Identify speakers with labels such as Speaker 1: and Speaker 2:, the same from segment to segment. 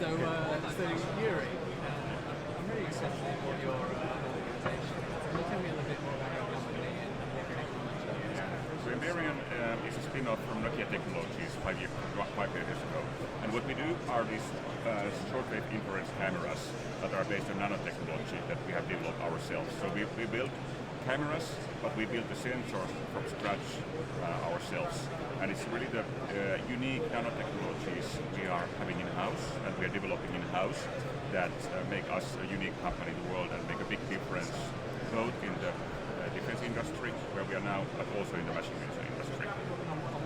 Speaker 1: So Jyri, I'm really interested in what your organization is. Can you tell me a little bit more about your company and what technology you use?
Speaker 2: So Emberion is a spin-off from Nokia Technologies 5 years ago. And what we do are these shortwave infrared cameras that are based on nanotechnology that we have developed ourselves. So we build cameras, but we build the sensors from scratch ourselves. And it's really the unique nanotechnologies we are having in-house and we are developing in-house that make us a unique company in the world and make a big difference both in the defense industry, where we are now, but also in the machine vision industry.
Speaker 1: And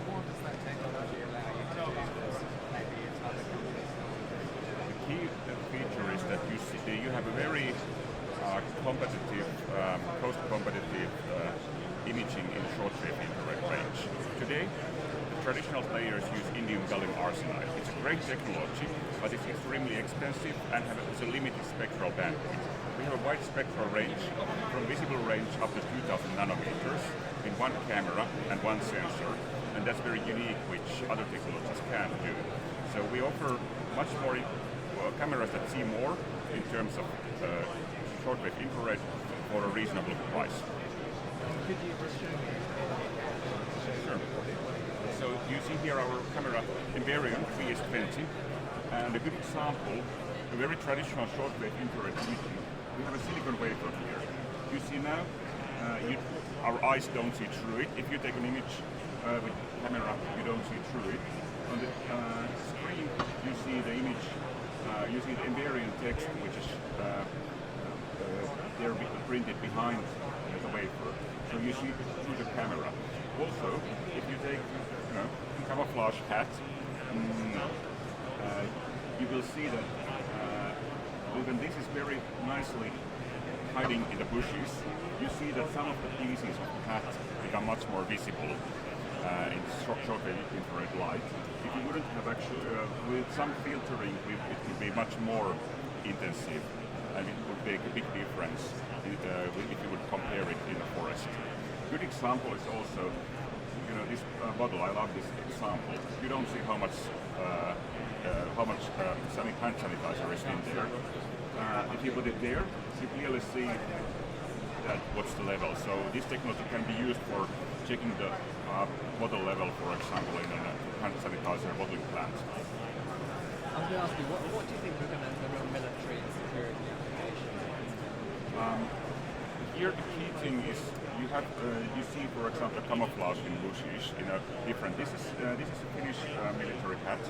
Speaker 1: what does that technology allow you to do that maybe other companies don't?
Speaker 2: The key feature is that you have a very competitive, cost-competitive imaging in short-wave infrared range. Today, the traditional players use indium gallium arsenide. It's a great technology, but it's extremely expensive and has a limited spectral bandwidth. We have a wide spectral range, from visible range up to 2,000 nanometers in one camera and one sensor, and that's very unique, which other technologies can't do. So we offer much more cameras that see more in terms of shortwave infrared for a reasonable price.
Speaker 1: Could you just show me?
Speaker 2: Sure. So you see here our camera Emberion 3S20, and a good example, a very traditional shortwave infrared imaging. We have a silicon wafer here. You see now, our eyes don't see through it. If you take an image with camera, you don't see through it. On the screen, you see the image, you see the Emberion text, which is there printed behind the wafer. So you see through the camera. Also, if you take a camouflage hat, you will see that even this is very nicely hiding in the bushes. You see that some of the pieces of the hat become much more visible in shortwave infrared light. If you wouldn't have actually, with some filtering, it would be much more intensive, and it would make a big difference if you would compare it in the forest. Good example is also, this bottle. I love this example. You don't see how much hand sanitizer is in there. If you put it there, you clearly see that what's the level. So this technology can be used for checking the bottle level, for example, in a hand sanitizer bottling plant.
Speaker 1: I was going to ask you, what do you think are the real military and security applications?
Speaker 2: Here the key thing is you see, for example, camouflage in bushes in a different. This is a Finnish military hat,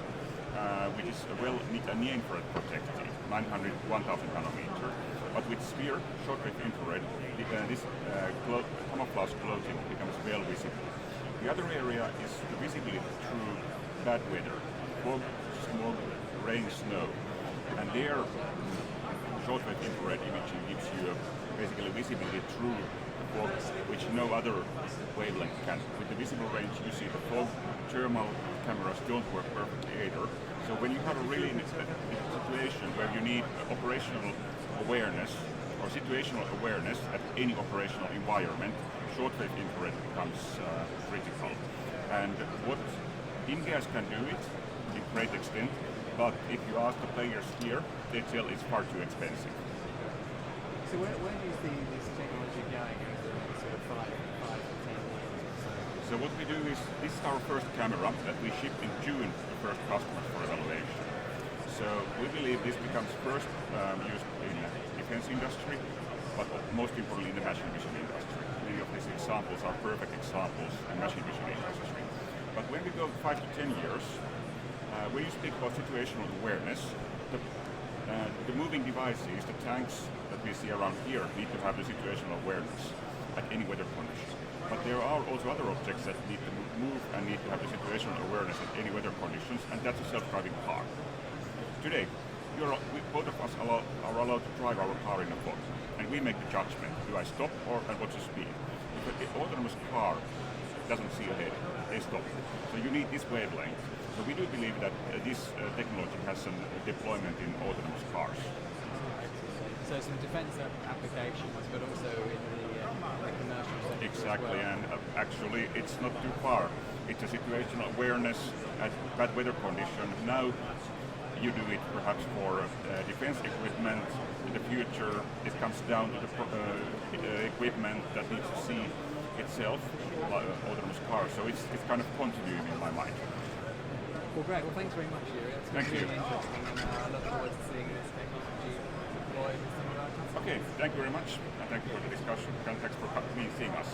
Speaker 2: which is near-infrared protected, 900, 1,000 nanometer. But with sphere, shortwave infrared, this camouflage clothing becomes well visible. The other area is the visibility through bad weather, fog, smoke, rain, snow, and there shortwave infrared imaging gives you basically visibility through fog, which no other wavelength can. With the visible range, you see the fog. Thermal cameras don't work perfectly either. So when you have a really situation where you need operational awareness or situational awareness at any operational environment, shortwave infrared becomes critical. And what InGas can do it in great extent, but if you ask the players here, they tell it's far too expensive.
Speaker 1: So where do you see this technology going over the next sort of 5 to 10 years or so?
Speaker 2: So what we do is, this is our first camera that we shipped in June to the first customers for evaluation. So we believe this becomes first used in the defense industry, but most importantly in the machine vision industry. Many of these examples are perfect examples in machine vision industry. But when we go 5 to 10 years, when you speak about situational awareness, the moving devices, the tanks that we see around here, need to have the situational awareness at any weather condition. But there are also other objects that need to move and need to have the situational awareness at any weather conditions, and that's a self-driving car. Today, both of us are allowed to drive our car in a fog, and we make the judgment: do I stop and what's the speed? If an autonomous car doesn't see ahead, they stop. So you need this wavelength. So we do believe that this technology has some deployment in autonomous cars.
Speaker 1: So some defense applications, but also in the commercial sector.
Speaker 2: Exactly,
Speaker 1: as well.
Speaker 2: and actually it's not too far. It's a situational awareness at bad weather condition. Now you do it perhaps for defense equipment. In the future, it comes down to the equipment that needs to see itself, like autonomous cars. So it's kind of continuing in my mind.
Speaker 1: Well, great. Well, thanks very much, Jyri. It's
Speaker 2: Thank
Speaker 1: really
Speaker 2: you.
Speaker 1: interesting, and I look forward to seeing this technology deployed in some of our customers.
Speaker 2: Okay, thank you very much, and thank you for the discussion, and thanks for seeing us.